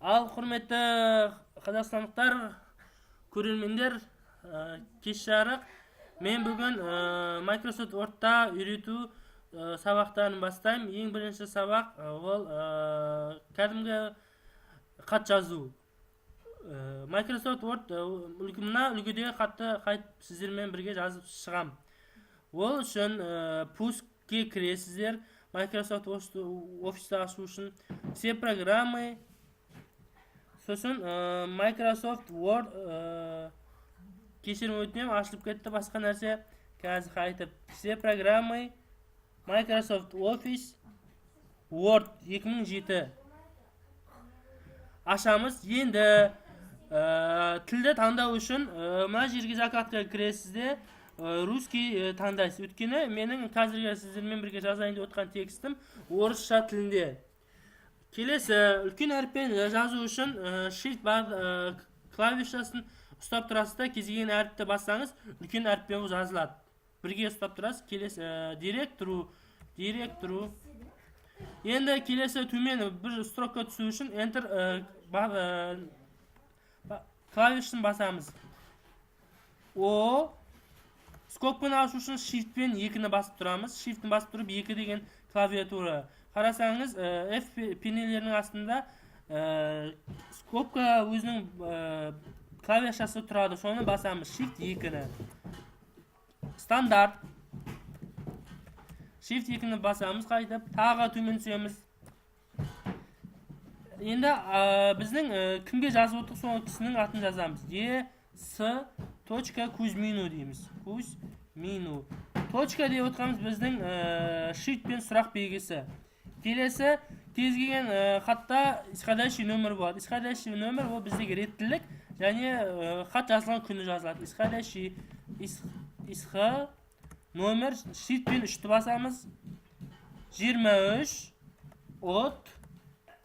Ал құрметті қазақстандықтар, көрермендер, кеш жарық. Мен бүгін Microsoft Word'та үйрету сабақтарын бастаймын. Ең бірінші сабақ ол кәдімгі хат жазу. Microsoft Word үлгідегі хатты қайтып сіздермен бірге жазып шығам. Ол үшін пускке кіресіздер. Microsoft Office ашу үшін все программы, сосын Microsoft Word кешірім өтінемін, ашылып кетті басқа нәрсе. Қазір қайтып все программы Microsoft Office Word 2007 ашамыз. Енді тілді таңдау үшін мына жерге закладқа кіресізде русский таңдайсыз. Өткені менің қазіргі сіздермен бірге жазайын деп отқан текстім орысша тілінде. Келесі үлкен әріппен жазу үшін shift клавишасын ұстап тұрасызда, кез келген әріпті бассаңыз үлкен әріппен жазылады. Бірге ұстап тұрасыз. Келесі директору. Енді келесі төмен бір строкқа түсу үшін enter клавишасын басамыз. Скобканы ашу үшін shift-пен 2-ні басып тұрамыз. Shift-ні басып тұрып 2 деген клавиатура. Қарасаңыз F пенелерінің астында скобка өзінің клавишасы тұрады. Соны басамыз. Shift 2-ні. Стандарт. Shift 2-ні басамыз. Қайтып тағы төмен түсеміз. Енді біздің кімге жазып отырық, соны кісінің атын жазамыз. Кузьмину дейміз. Кузьмину. Точка деп отқанымыз біздің shift-пен сұрақ белгісі. Келесі кез келген хатта исходящий номер болады. Исходящий номер ол біздегі реттілік, және хат жазылған күні жазылады. Исходящий номер shift-пен 3-ті басамыз. 23 от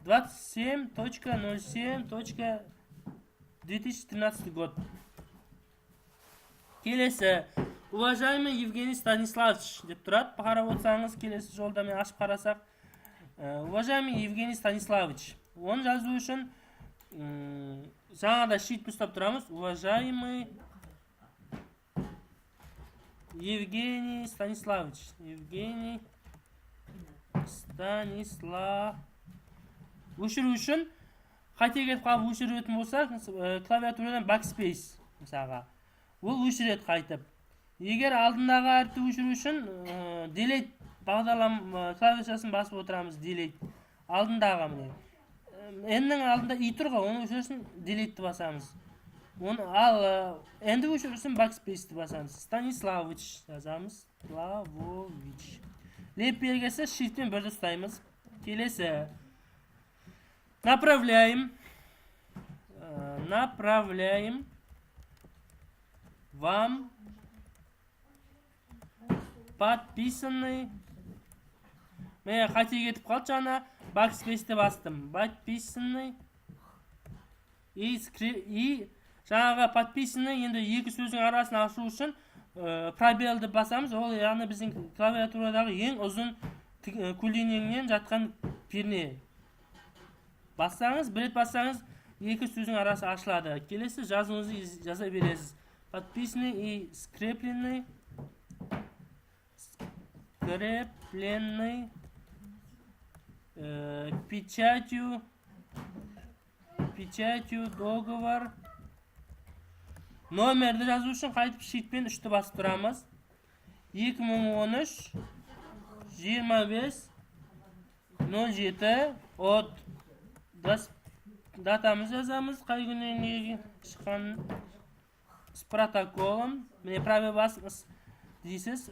27.07.2013 год. Келесі, уважаемый Евгений Станиславович деп тұрады. Қарап отырсаңыз, келесі жолда мен ашып қарасақ, уважаемый Евгений Станиславович. Оны жазу үшін жаңада shift ұстап тұрамыз. Уважаемый Евгений Станиславович. Евгений Станислав. Өшіру үшін қате кетіп қалып өшіретін болса, клавиатурадан backspace мысалға. Ол өшіреді қайтып. Егер алдындағы әріпті өшіру үшін delete клавишасын басып отырамыз. Delete. Алдындағы міне. N-нің алдында i тұр ғой, оны өшіру үшін delete-ті басамыз. Ал N-ді өшіру үшін backspace-ті басамыз. Станиславович жазамыз. Станиславович. Леп белгісі shift-пен бірді ұстаймыз. Келесі. Направляем вам подписанный. Мен қате кетіп қалды жаңа, backspace-ті бастым. Подписанный и жаңаға подписанный, енді екі сөздің арасын ашу үшін пробелді басамыз. Ол яғни біздің клавиатурадағы ең ұзын көлденеңнен жатқан перне. Бассаңыз, бір рет бассаңыз, екі сөздің арасы ашылады. Келесі жазуыңызды жаза бересіз. Подписанный и скрепленный печатью договор. Номерді жазу үшін қайтып shift-пен 3-ті басып тұрамыз. 2013 25 07 от датамыз жазамыз. Қай күннен шыққан с протоколом. Міне пробел басыңыз дейсіз.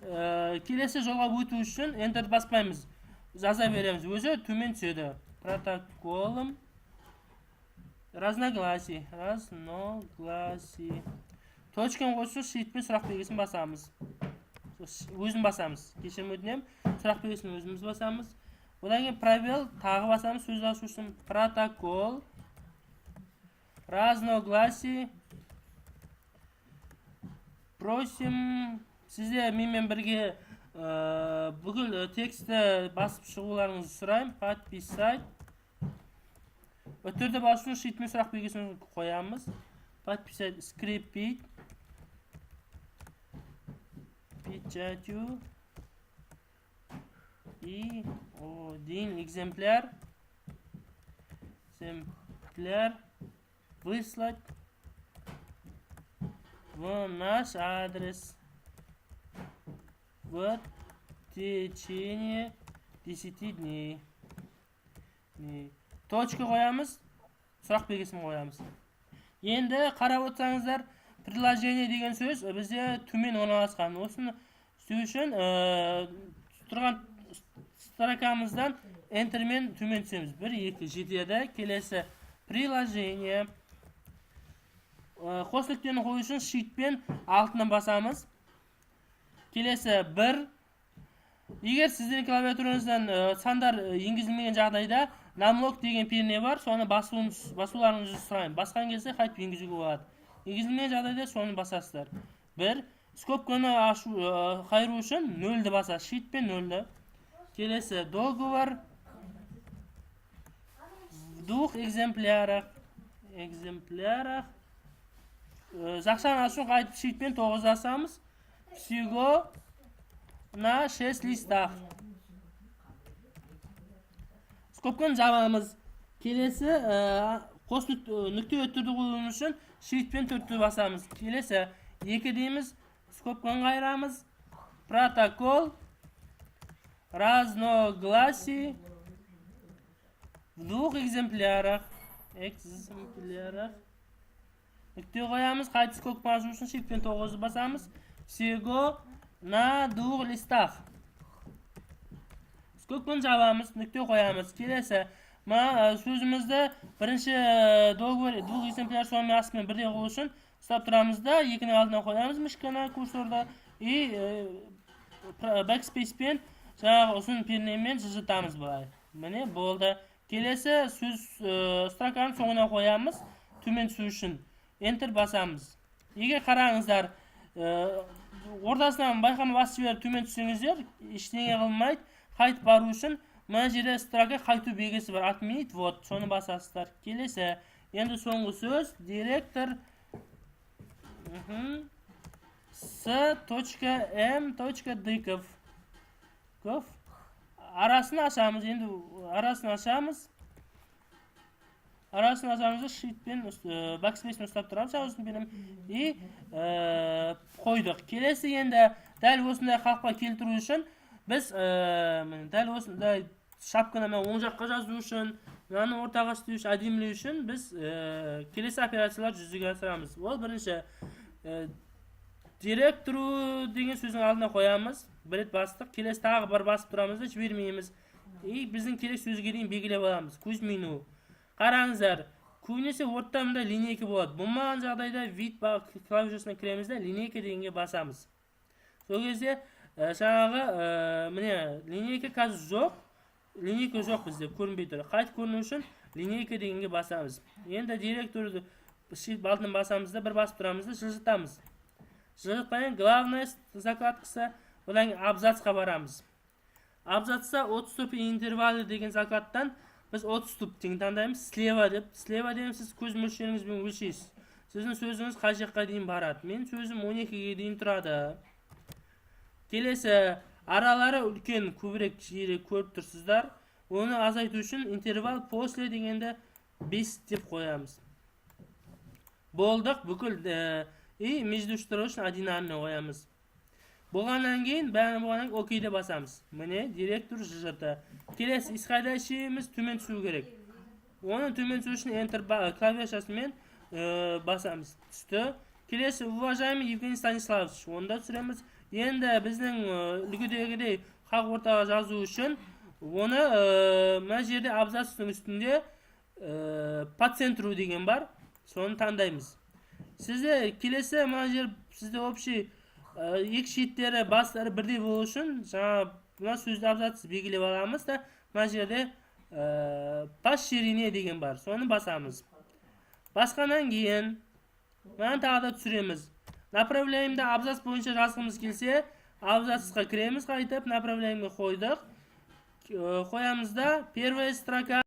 Келесі жолға өту үшін enter баспаймыз. Жаза береміз. Өзі төмен түседі. Протоколом. Разногласий. Точканы қосу shift-пен сұрақ белгісін басамыз. Өзін басамыз. Кешірім өтінемін. Сұрақ белгісін өзіміз басамыз. Одан кейін пробел тағы басамыз. Сөз ашу үшін протокол. Разногласий. Просим сізде менімен бірге бүкіл тексті басып шығуларыңызды сұраймын. Подписать Өттерде басуын sheet мен сұрақ белгісін қоямыз. Подписать скрепить. Печатью. И один экземпляр выслать в наш адрес в течение 10 дней. Точка қоямыз, сұрақ белгісін қоямыз. Енді қарап отырсаңыздар, приложение деген сөз бізде төмен орналасқан. Осыны істеу үшін тұрған строкамыздан Enterмен төмен түсеміз. 1, 2, жетеді. Келесі приложение. Қос нүктені қою үшін sheetпен алтынан басамыз. Келесі 1. Егер сіздің клавиатураңыздан сандар енгізілмеген жағдайда numlock деген перне бар, соны басуларыңызды сұраймын. Басқан кезде қайтып енгізуге болады. Енгізілмеген жағдайда соны басасыздар. 1. Скобканы қайыру үшін 0-ді басасыз. Sheetпен 0-ді. Келесі договор в 2 экземплярах. Жақшаны ашу қайтып sheetпен 9 басамыз. Всего на 6 листах. Скобканы жабамыз. Келесі қос нүкте өттерді қою үшін sheetпен 4-ді басамыз. Келесі 2 дейміз. Скобканы қайырамыз. Протокол разногласий в 2 экземплярах. Нүкте қоямыз. Қайты скобканы ашу үшін sheetпен 9-ді басамыз. Всего на 2 листах. Скобканы жабамыз, нүкте қоямыз. Келесі, сөзімізді бірінші договор 2 экземпляр сонымен астымен бірдей қою үшін ұстап тұрамыз да, екінің алдына қоямыз мышканы курсорда и backspace пен жаңағы ұзын пернемен жылжытамыз былай. Міне болды. Келесі сөз строканың соңына қоямыз, төмен түсу үшін Enter басамыз. Егер қараңыздар, ортасынан байқама басып жіберіп төмен түссеңіздер, ештеңе қылмайды. Қайтып бару үшін мына жерде строка қайту белгісі бар. Отменить, вот, соны басасыздар. Келесі, енді соңғы сөз директор с.м.дыков. Арасын ашамыз, енді арасын ашамыз. Арасын ашамызды sheetпен backspace ұстап тұрамыз, ауызын берем. И қойдық. Келесі енді дәл осындай қалыпқа келтіру үшін біз дәл осындай шапканы оң жаққа жазу үшін, мынаны ортаға істеу үшін, әдемілеу үшін біз келесі операциялар жүзеге асырамыз. Ол бірінші директору деген сөздің алдына қоямыз. Бір рет бастық. Келесі тағы бір басып тұрамыз да жібермейміз. И біздің керек сөзге дейін белгілеп аламыз. Кузьмину. Қараңыздар, көбінесе ортта мында линейка болады. Болмаған жағдайда вид клавишасына кіреміз де линейка дегенге басамыз. Сол кезде жаңағы міне линейка қазір жоқ. Линейка жоқ бізде, көрінбей тұр. Қайт көріну үшін линейка дегенге басамыз. Енді директорды sheet балтын басамыз да, бір басып тұрамыз да, жылжытамыз. Жылжытпайын главная закладкасы, одан абзацқа барамыз. Абзацта 30 ступень интервалы деген закладтан біз 30 ступень таңдаймыз. Слева деп. Слева деген сіз көз мөлшеріңізбен өлшейсіз. Сіздің сөзіңіз қай жаққа дейін барады. Мен сөзім 12-ге дейін тұрады. Келесі, аралары үлкен, көбірек жері көріп тұрсыздар. Оны азайту үшін интервал после дегенде 5 деп қоямыз. Болдық, бүкіл и между штыры үшін одинарны қоямыз. Болғаннан кейін, бәрін болғаннан окейде басамыз. Міне, директор жылжыты. Келесі, исходящийіміз төмен түсу керек. Оны төмен түсу үшін Enter клавишасымен басамыз. Түсті. Келесі, уважаемый Евгений Станиславович, онда түсіреміз. Енді біздің үлгідегідей қақ ортаға жазу үшін, оны мына жерде абзацтың үстінде по центру деген бар. Соны таңдаймыз. Сізде келесі мына жер сізде общий екі шеттері бастары бірдей болу үшін жаңа мына сөзді абзац белгілеп аламыз да мына жерде по ширине деген бар. Соны басамыз. Басқаннан кейін мынаны тағы да түсіреміз. Направляемда абзац бойынша жазғымыз келсе, абзацқа кіреміз қайтып, направляемға қойдық. Қоямыз да первая строка